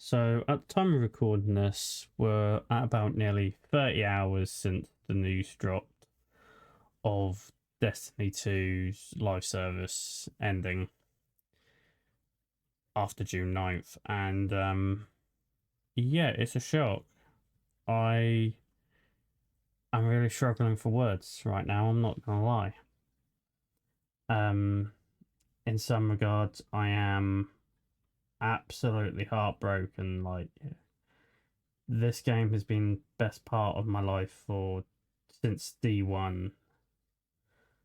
So at the time of recording this, we're at about nearly 30 hours since the news dropped of Destiny 2's live service ending after June 9th. And yeah, it's a shock. I am really struggling for words right now, I'm not gonna lie. Um in some regards I am absolutely heartbroken. Like, this game has been best part of my life for since D1,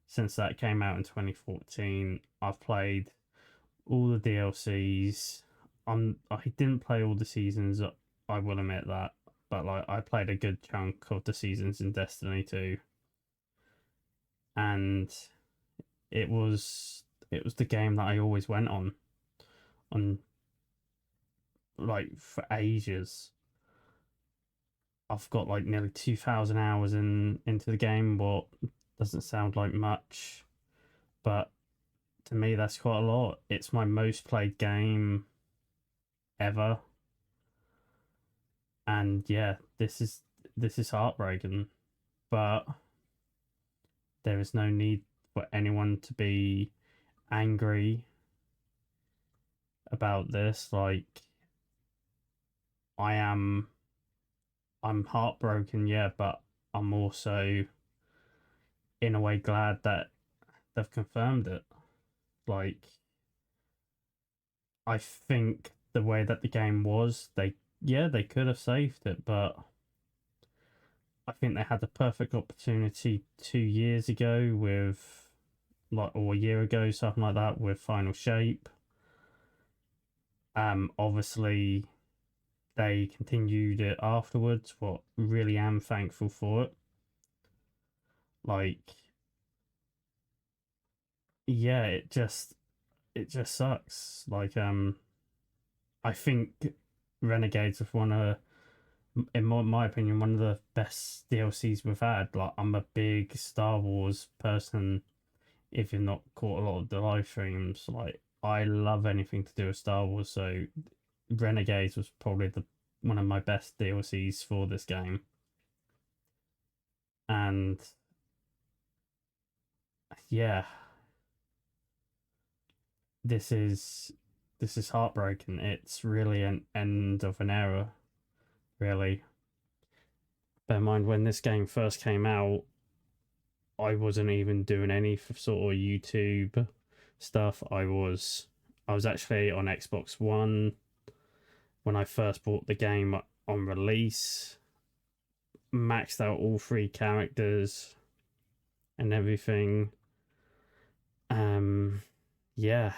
since that came out in 2014. I've played all the DLCs. I didn't play all the seasons, I will admit that, but like I played a good chunk of the seasons in Destiny 2, and it was the game that I always went on like for ages. I've got like nearly 2,000 hours into the game, what doesn't sound like much, but to me that's quite a lot. It's my most played game ever, and yeah, this is heartbreaking. But there is no need for anyone to be angry about this. Like, I am, I'm heartbroken, yeah, but I'm also in a way glad that they've confirmed it. Like, I think the way that the game was, they could have saved it, but I think they had the perfect opportunity 2 years ago with, like, or a year ago, something like that, with Final Shape. Obviously they continued it afterwards. What really am thankful for it. Like, yeah, it just sucks. Like, I think Renegades was one of, in my opinion, one of the best DLCs we've had. Like, I'm a big Star Wars person. If you've not caught a lot of the live streams, like, I love anything to do with Star Wars. So Renegades was probably the one of my best DLCs for this game, and yeah, this is this is heartbreaking. It's really an end of an era, really. Bear in mind, when this game first came out, I wasn't even doing any sort of YouTube stuff. I was actually on Xbox One when I first bought the game on release, maxed out all three characters and everything. Yeah.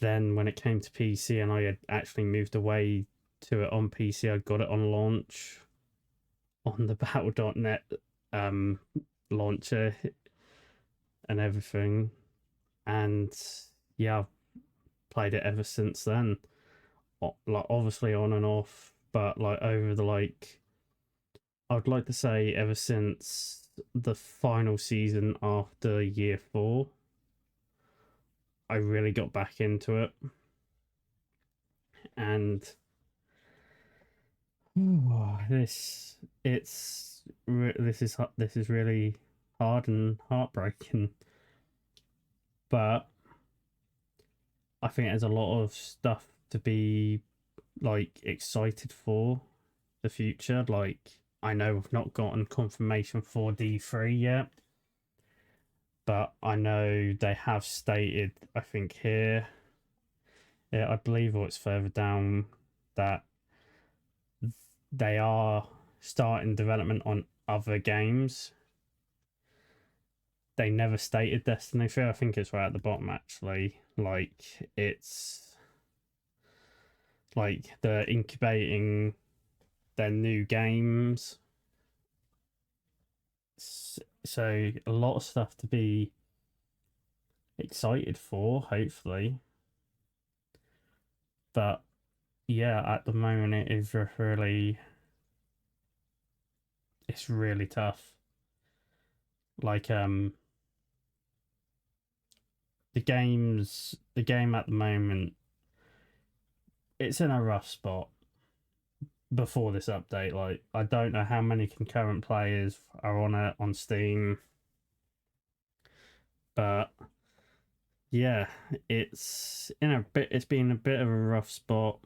Then when it came to PC and I had actually moved away to it on PC, I got it on launch on the Battle.net um launcher and everything. And yeah, I've played it ever since then. Like, obviously on and off, but like over the, like, I would like to say ever since the final season after year 4, I really got back into it. And this this is really hard and heartbreaking, but I think there's a lot of stuff to be, like, excited for the future. Like, I know we've not gotten confirmation for D3 yet, but I know they have stated, I think here, yeah, I believe, or it's further down, that they are starting development on other games. They never stated Destiny 3. I think it's right at the bottom, actually. Like, it's like they're incubating their new games. So a lot of stuff to be excited for, hopefully. But yeah, at the moment it is really, it's really tough. Like, the game at the moment, it's in a rough spot before this update. Like, I don't know how many concurrent players are on it on Steam, but yeah, it's in a bit. It's been a bit of a rough spot,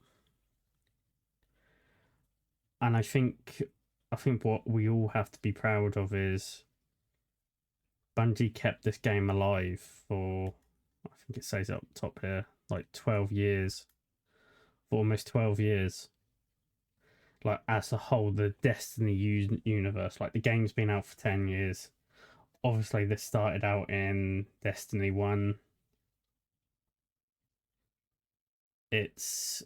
and I think what we all have to be proud of is Bungie kept this game alive for, I think it says up top here, like 12 years, for almost 12 years. Like, as a whole, the Destiny universe, like, the game's been out for 10 years. Obviously, this started out in Destiny 1. It's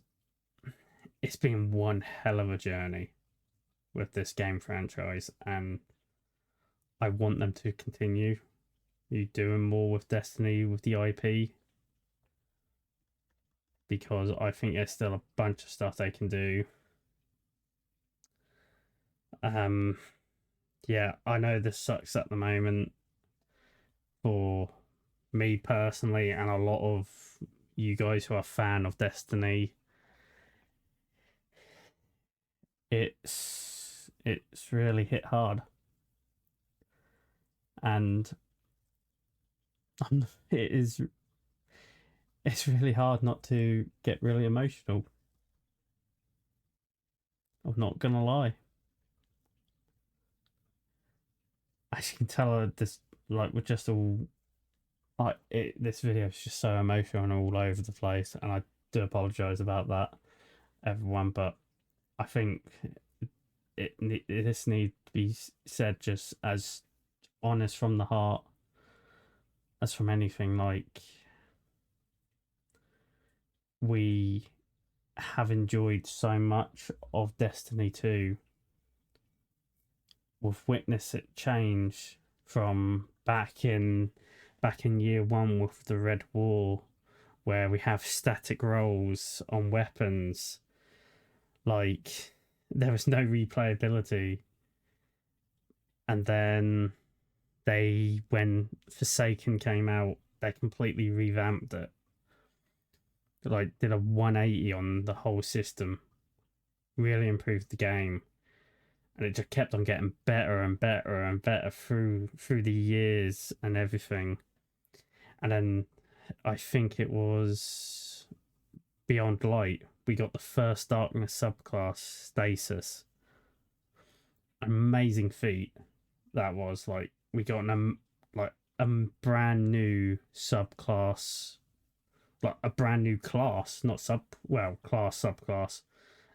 been one hell of a journey with this game franchise, and I want them to continue. You doing more with Destiny with the IP, because I think there's still a bunch of stuff they can do. Yeah, I know this sucks at the moment for me personally, and a lot of you guys who are a fan of Destiny. It's really hit hard, and it is it's really hard not to get really emotional. I'm not gonna lie. As you can tell, this, like, we're just all like this video is just so emotional and all over the place, and I do apologize about that, everyone. But I think this needs to be said just as honest from the heart as from anything. Like, we have enjoyed so much of Destiny 2. We've witnessed it change from back in year one with the Red War, where we have static rolls on weapons. Like, there was no replayability. And then when Forsaken came out, they completely revamped it. Like, did a 180 on the whole system. Really improved the game. And it just kept on getting better and better and better through the years and everything. And then I think it was Beyond Light, we got the first Darkness subclass, Stasis. Amazing feat that was. Like, we got a brand new subclass, like a brand new class, not class, subclass,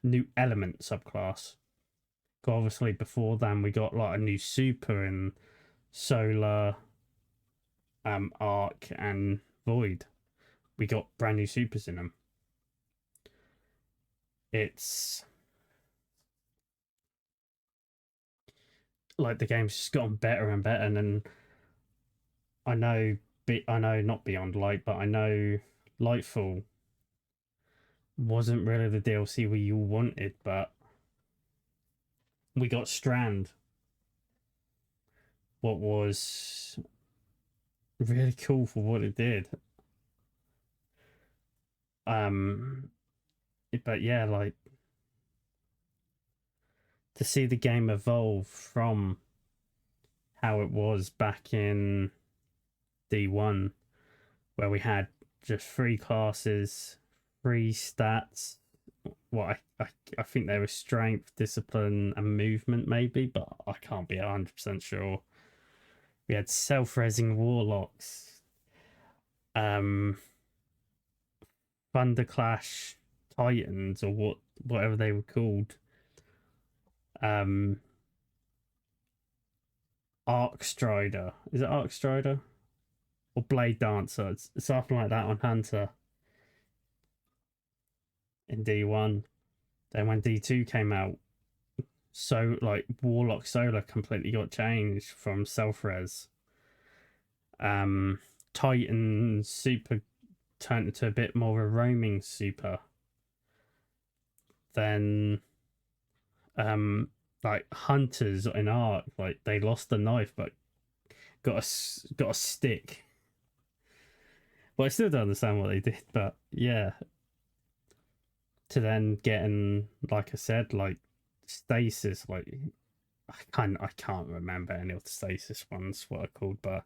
new element subclass. Obviously, before then we got like a new super in Solar, Arc, and Void. We got brand new supers in them. It's like the game's just gotten better and better. And then I know, not Beyond Light, but I know Lightfall wasn't really the DLC we all wanted, but we got Strand, what was really cool for what it did. But yeah, like, to see the game evolve from how it was back in D1, where we had just 3 classes, 3 stats. Well, I think they were strength, discipline, and movement, maybe, but I can't be 100% sure. We had self-resing warlocks, Thunderclash Titans, or whatever they were called, Arc Strider. Is it Arc Strider? Or Blade Dancer? It's something like that on Hunter in D1. Then when D2 came out, so like Warlock Solar completely got changed from self-res. Titan Super turned into a bit more of a roaming super. Then like Hunters in Arc, like, they lost the knife but got a stick. Well, I still don't understand what they did, but yeah. to then getting, like I said, like stasis, like I can't remember any of the stasis ones what are called, but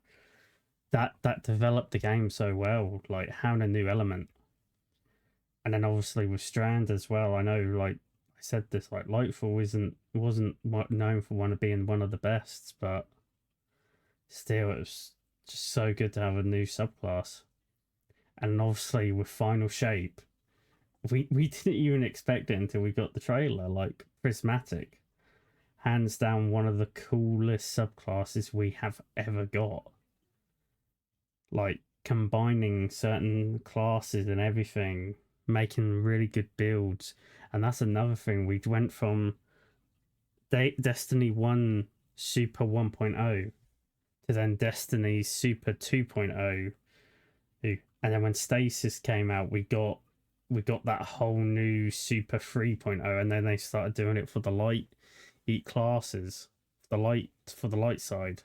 that developed the game so well, like having a new element. And then obviously with Strand as well, I know, like I said this, like Lightfall wasn't known for one of being one of the best, but still it was just so good to have a new subclass. And obviously with Final Shape, we didn't even expect it until we got the trailer. Like Prismatic, hands down one of the coolest subclasses we have ever got. Like combining certain classes and everything, making really good builds. And that's another thing. We went from Destiny 1 Super 1.0 to then Destiny Super 2.0. And then when Stasis came out, we got that whole new Super 3.0, and then they started doing it for the light eat classes, for the light side.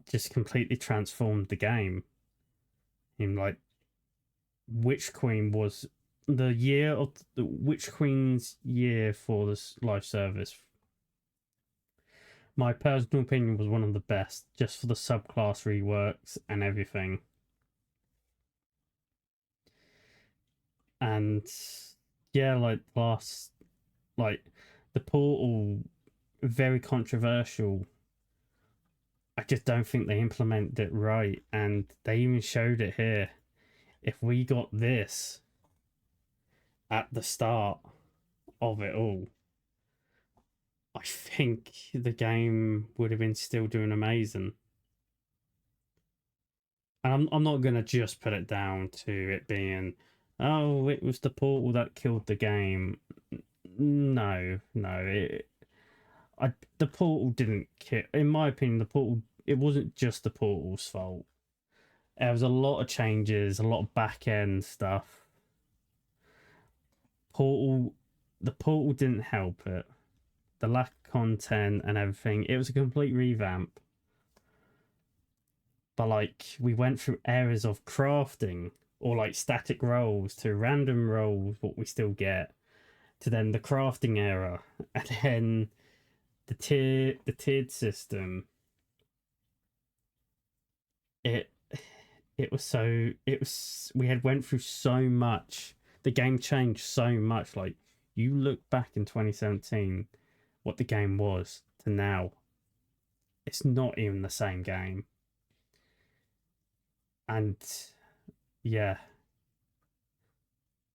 Just completely transformed the game. In like Witch Queen was the year of the Witch Queen's year for this live service. My personal opinion was one of the best, just for the subclass reworks and everything. And yeah, like the portal, very controversial. I just don't think they implemented it right, and they even showed it here. If we got this at the start of it all, I think the game would have been still doing amazing. And I'm not gonna just put it down to it being, oh, it was the portal that killed the game. No, no, the portal didn't kill. In my opinion, the portal, it wasn't just the portal's fault. There was a lot of changes, a lot of back end stuff. Portal, the portal didn't help it. The lack of content and everything. It was a complete revamp. But like we went through eras of crafting or like static rolls to random rolls, what we still get, to then the crafting era, and then the tiered system. It it was we had went through so much. The game changed so much. Like you look back in 2017, what the game was to now, it's not even the same game. And yeah,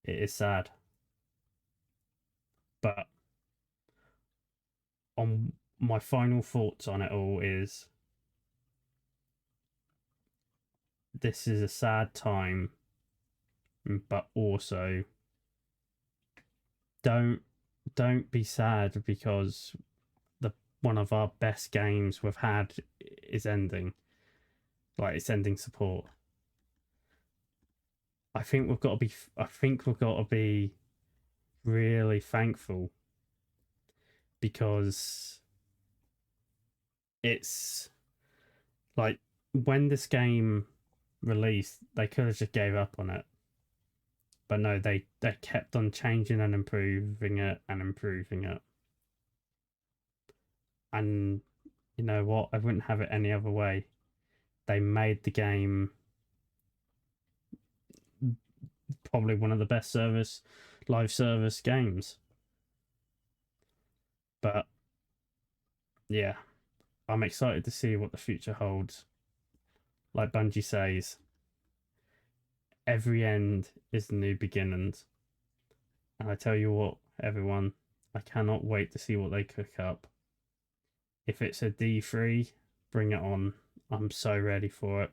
it is sad. But on my final thoughts on it all is this is a sad time, but also don't don't be sad because the one of our best games we've had is ending. Like it's ending support. I think we've got to be really thankful because it's like when this game released, they could have just gave up on it. But no, they kept on changing and improving it and improving it. And you know what? I wouldn't have it any other way. They made the game probably one of the best live service games. But yeah, I'm excited to see what the future holds. Like Bungie says, every end is the new beginnings. And I tell you what, everyone, I cannot wait to see what they cook up. If it's a D3, bring it on. I'm so ready for it.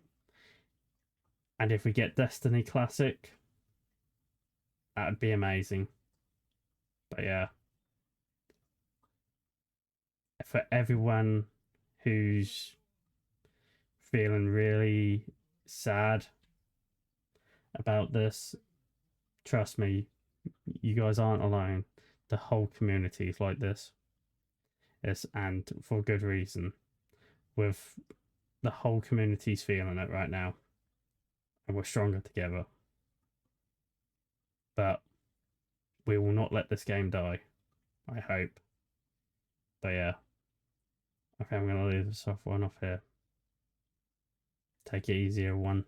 And if we get Destiny Classic, that'd be amazing. But yeah, for everyone who's feeling really sad about this, trust me, you guys aren't alone. The whole community is like this. Yes, and for good reason. With the whole community's feeling it right now, and we're stronger together. But we will not let this game die. I hope. But yeah. Okay, I'm gonna leave the soft one off here. Take it easy, everyone.